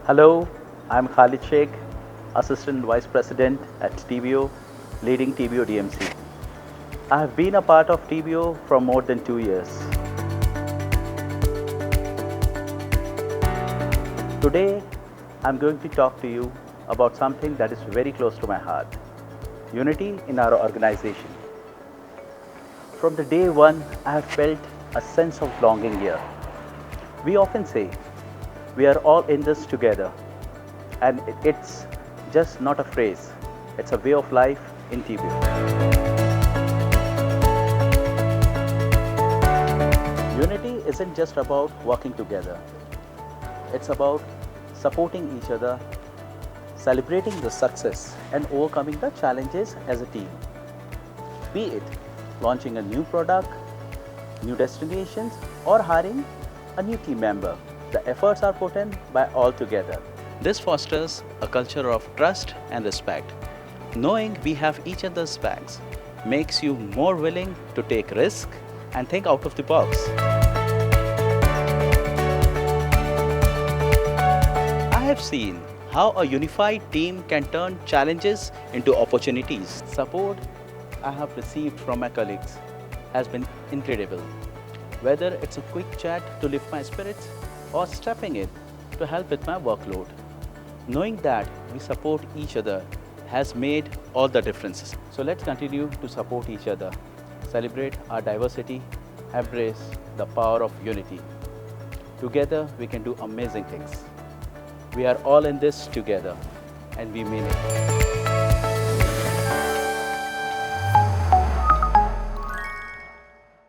Hello, I'm Khalid Shaikh, Assistant Vice President at TBO, leading TBO DMC. I have been a part of TBO for more than 2 years. Today, I'm going to talk to you about something that is very close to my heart, unity in our organization. From the day one, I have felt a sense of belonging here. We often say, we are all in this together. And it's just not a phrase, it's a way of life in TBO. Unity isn't just about working together. It's about supporting each other, celebrating the success, and overcoming the challenges as a team. Be it launching a new product, new destinations, or hiring a new team member, the efforts are put in by all together. This fosters a culture of trust and respect. Knowing we have each other's backs makes you more willing to take risks and think out of the box. I have seen how a unified team can turn challenges into opportunities. Support I have received from my colleagues has been incredible. Whether it's a quick chat to lift my spirits or stepping in to help with my workload. Knowing that we support each other has made all the differences. So let's continue to support each other, celebrate our diversity, embrace the power of unity. Together we can do amazing things. We are all in this together and we mean it.